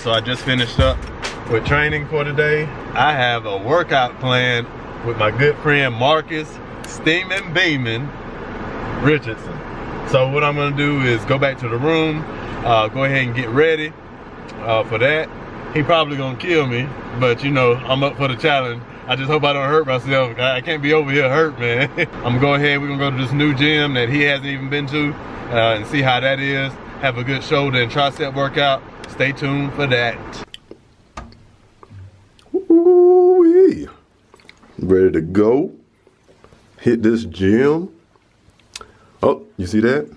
So I just finished up with training for today. I have a workout plan with my good friend Marcus Steamin' Beamin' Richardson. So what I'm gonna do is go back to the room, go ahead and get ready for that. He probably gonna kill me, but you know, I'm up for the challenge. I just hope I don't hurt myself. I can't be over here hurt, man. I'm gonna go ahead, we're gonna go to this new gym that he hasn't even been to and see how that is. Have a good shoulder and tricep workout. Stay tuned for that. Ooh-wee. Ready to go. Hit this gym. Oh, you see that?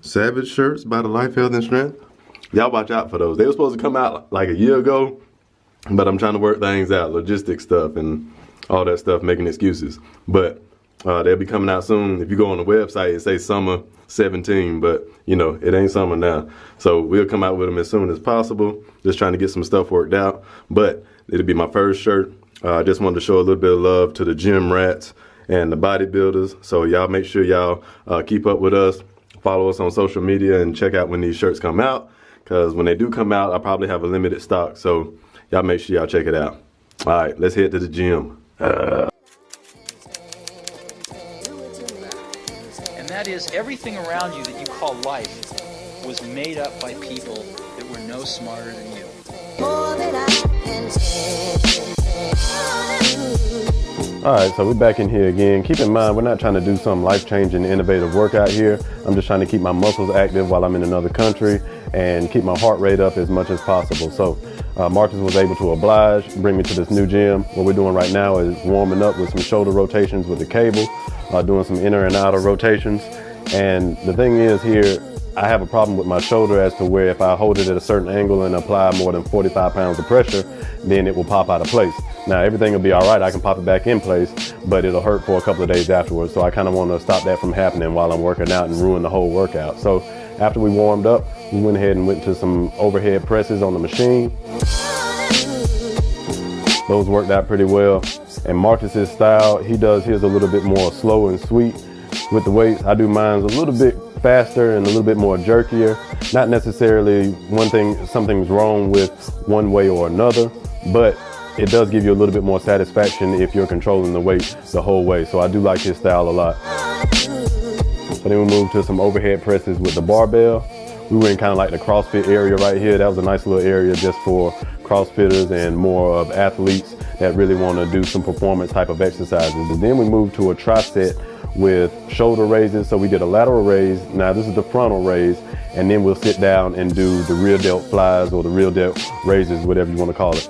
Savage shirts by the Life, Health, and Strength. Y'all watch out for those. They were supposed to come out like a year ago, but I'm trying to work things out, logistic stuff and all that stuff, making excuses. But they'll be coming out soon. If you go on the website, it says summer 17, but you know, it ain't summer now. So we'll come out with them as soon as possible. Just trying to get some stuff worked out, but it'll be my first shirt. I just wanted to show a little bit of love to the gym rats and the bodybuilders. So y'all make sure y'all keep up with us, follow us on social media, and check out when these shirts come out. Because when they do come out, I probably have a limited stock. So y'all make sure y'all check it out. All right, let's head to the gym. And that is, everything around you that you call life was made up by people that were no smarter than you. Alright, so we're back in here again. Keep in mind, we're not trying to do some life-changing, innovative workout here. I'm just trying to keep my muscles active while I'm in another country and keep my heart rate up as much as possible. So Marcus was able to oblige, bring me to this new gym. What we're doing right now is warming up with some shoulder rotations with the cable, doing some inner and outer rotations. And the thing is here, I have a problem with my shoulder as to where if I hold it at a certain angle and apply more than 45 pounds of pressure, then it will pop out of place. Now everything will be all right, I can pop it back in place, but it'll hurt for a couple of days afterwards. So I kind of want to stop that from happening while I'm working out and ruin the whole workout. So after we warmed up, we went ahead and went to some overhead presses on the machine. Those worked out pretty well. And Marcus's style, he does his a little bit more slow and sweet with the weights. I do mine's a little bit faster and a little bit more jerkier. Not necessarily something's wrong with one way or another, but it does give you a little bit more satisfaction if you're controlling the weight the whole way. So I do like his style a lot. So then we moved to some overhead presses with the barbell. We were in kind of like the CrossFit area right here. That was a nice little area just for CrossFitters and more of athletes that really want to do some performance type of exercises. And then we moved to a tricep with shoulder raises. So we did a lateral raise. Now this is the frontal raise, and then we'll sit down and do the rear delt flies or the rear delt raises, whatever you want to call it.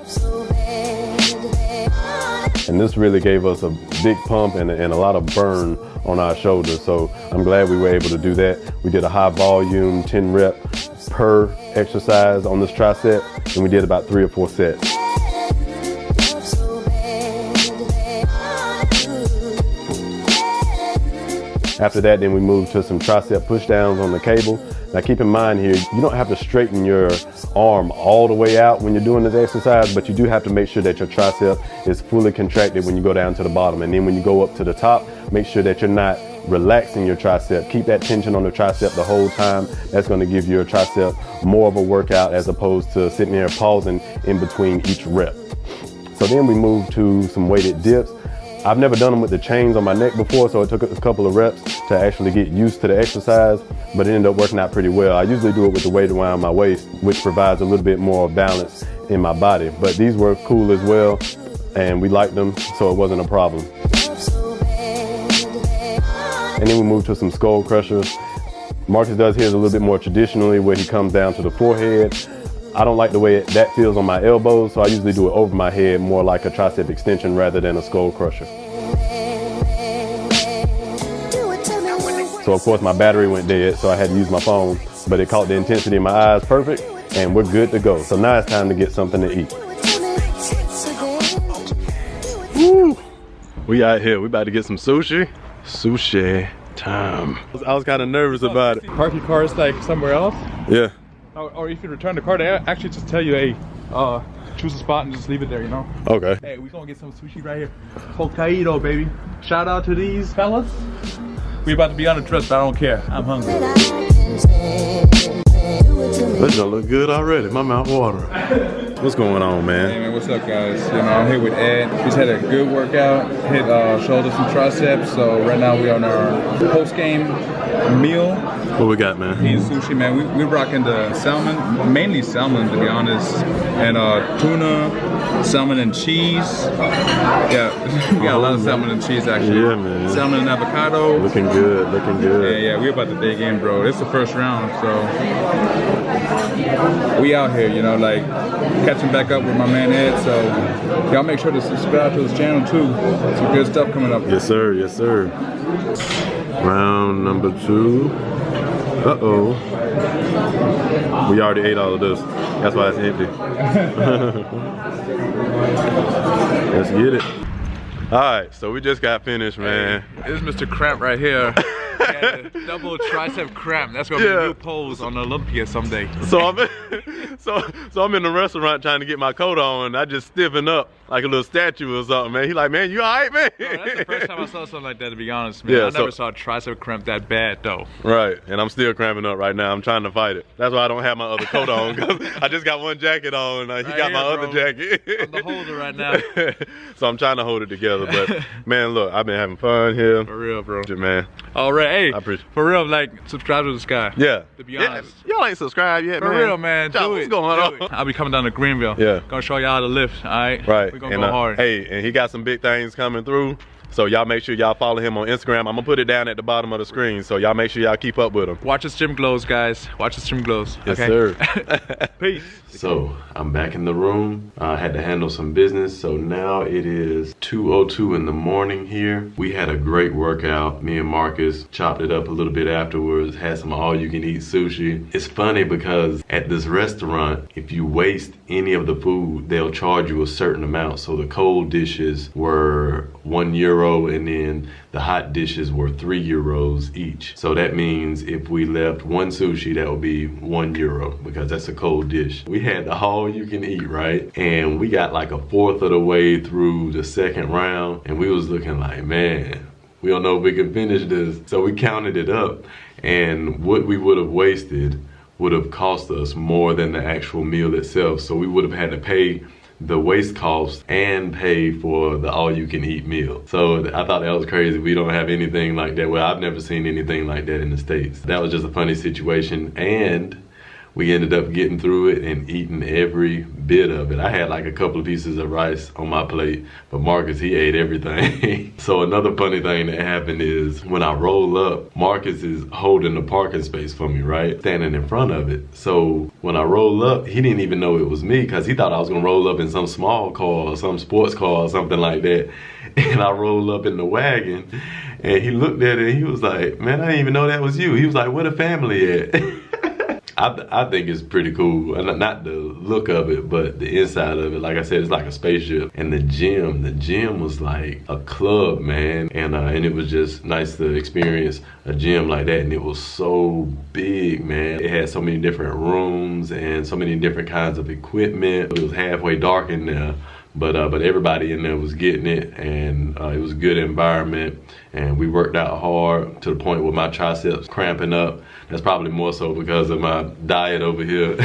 And this really gave us a big pump and a lot of burn on our shoulders. So I'm glad we were able to do that. We did a high volume 10 rep per exercise on this tricep, and we did about 3 or 4 sets. After that, then we moved to some tricep push downs on the cable. Now keep in mind here, you don't have to straighten your arm all the way out when you're doing this exercise, but you do have to make sure that your tricep is fully contracted when you go down to the bottom. And then when you go up to the top, make sure that you're not relaxing your tricep. Keep that tension on the tricep the whole time. That's going to give your tricep more of a workout as opposed to sitting there pausing in between each rep. So then we moved to some weighted dips. I've never done them with the chains on my neck before, so it took a couple of reps to actually get used to the exercise, but it ended up working out pretty well. I usually do it with the weight around my waist, which provides a little bit more balance in my body. But these were cool as well, and we liked them, so it wasn't a problem. And then we moved to some skull crushers. Marcus does his a little bit more traditionally, where he comes down to the forehead. I don't like the way that feels on my elbows, so I usually do it over my head, more like a tricep extension rather than a skull crusher. So of course my battery went dead, so I had to use my phone, but it caught the intensity in my eyes perfect, and we're good to go. So now it's time to get something to eat. Woo! We out here, we about to get some sushi. Sushi time. I was kind of nervous about it. Park your cars like somewhere else. Yeah. Or if you return the car, they actually just tell you, hey, choose a spot and just leave it there, you know? Okay. Hey, we gonna get some sushi right here. Hokkaido, baby. Shout out to these fellas. We about to be on a trip, but I don't care. I'm hungry. That don't look good already. My mouth watering. What's going on, man? Hey man, what's up guys? You know, I'm here with Ed. Just had a good workout, hit shoulders and triceps. So right now we're on our post-game meal. What we got, man? Eating sushi, man. We're rocking the salmon, mainly salmon to be honest, and tuna, salmon and cheese. Yeah, we got a lot of salmon and cheese actually. Yeah, man. Salmon and avocado. Looking good, looking good. Yeah, we're about to dig in, bro. It's the first round, so we out here, you know, like catching back up with my man Ed. So y'all make sure to subscribe to his channel too. Some good stuff coming up. Yes, sir. Yes, sir. Round number 2. Uh-oh. We already ate all of this. That's why it's empty. Let's get it. All right, so we just got finished, man. Hey, this is Mr. Cramp right here. Double tricep cramp. That's gonna be a new pose on Olympia someday. So I'm in the restaurant trying to get my coat on. I just stiffen up like a little statue or something, man. He like, man, you all right, man? No, that's the first time I saw something like that, to be honest, man. Yeah, I never saw a tricep cramp that bad, though. Right, and I'm still cramping up right now. I'm trying to fight it. That's why I don't have my other coat on, because I just got one jacket on. He got my other jacket. I'm the holder right now. So I'm trying to hold it together. But man, look, I've been having fun here. For real, bro. Man. All right, hey, I appreciate it. For real, like, subscribe to this guy. Yeah. To be honest. Y'all ain't subscribed yet, For man. real, man. Do What's it. going on? I'll be coming down to Greenville. Yeah. Gonna show y'all how to lift, all right? Right. We're gonna go hard. Hey, and he got some big things coming through. So y'all make sure y'all follow him on Instagram. I'm gonna put it down at the bottom of the screen. So y'all make sure y'all keep up with him. Watch his gym glows, guys. Watch his gym glows. Yes, okay? sir. Peace. So I'm back in the room. I had to handle some business. So now it is 2:02 in the morning here. We had a great workout. Me and Marcus chopped it up a little bit afterwards. Had some all-you-can-eat sushi. It's funny because at this restaurant, if you waste any of the food, they'll charge you a certain amount. So the cold dishes were €1, and then the hot dishes were €3 each. So that means if we left one sushi, that would be €1 because that's a cold dish. We had the all you can eat, right? And we got like a fourth of the way through the second round, and we was looking like, man, we don't know if we can finish this. So we counted it up, and what we would have wasted would have cost us more than the actual meal itself. So we would have had to pay the waste cost and pay for the all-you-can-eat meal. So I thought that was crazy. We don't have anything like that. Well, I've never seen anything like that in the States. That was just a funny situation, and we ended up getting through it and eating every bit of it. I had like a couple of pieces of rice on my plate, but Marcus, he ate everything. So another funny thing that happened is when I roll up, Marcus is holding the parking space for me, right? Standing in front of it. So when I roll up, he didn't even know it was me because he thought I was gonna roll up in some small car or some sports car or something like that. And I roll up in the wagon and he looked at it and he was like, man, I didn't even know that was you. He was like, where the family at? I think it's pretty cool. Not the look of it, but the inside of it. Like I said, it's like a spaceship. And the gym was like a club, man. And it was just nice to experience a gym like that. And it was so big, man. It had so many different rooms and so many different kinds of equipment. It was halfway dark in there. But everybody in there was getting it, and it was a good environment, and we worked out hard to the point where my triceps cramping up. That's probably more so because of my diet over here.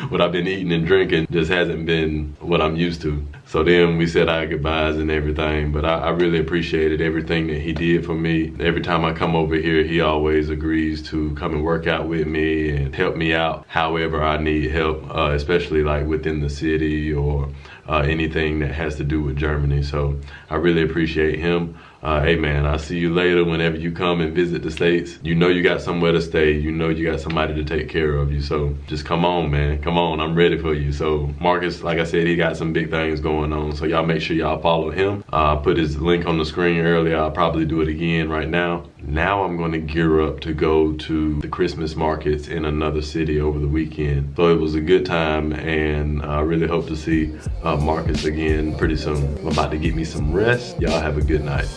What I've been eating and drinking just hasn't been what I'm used to. So then we said our goodbyes and everything, but I really appreciated everything that he did for me. Every time I come over here, he always agrees to come and work out with me and help me out however I need help, especially like within the city or anything that has to do with Germany. So I really appreciate him. Hey man, I'll see you later whenever you come and visit the States. You know you got somewhere to stay. You know you got somebody to take care of you. So just come on, man. Come on, I'm ready for you. So Marcus, like I said, he got some big things going on. So y'all make sure y'all follow him. I put his link on the screen earlier. I'll probably do it again right now. Now I'm gonna gear up to go to the Christmas markets in another city over the weekend. So it was a good time, and I really hope to see Marcus again pretty soon. I'm about to get me some rest. Y'all have a good night.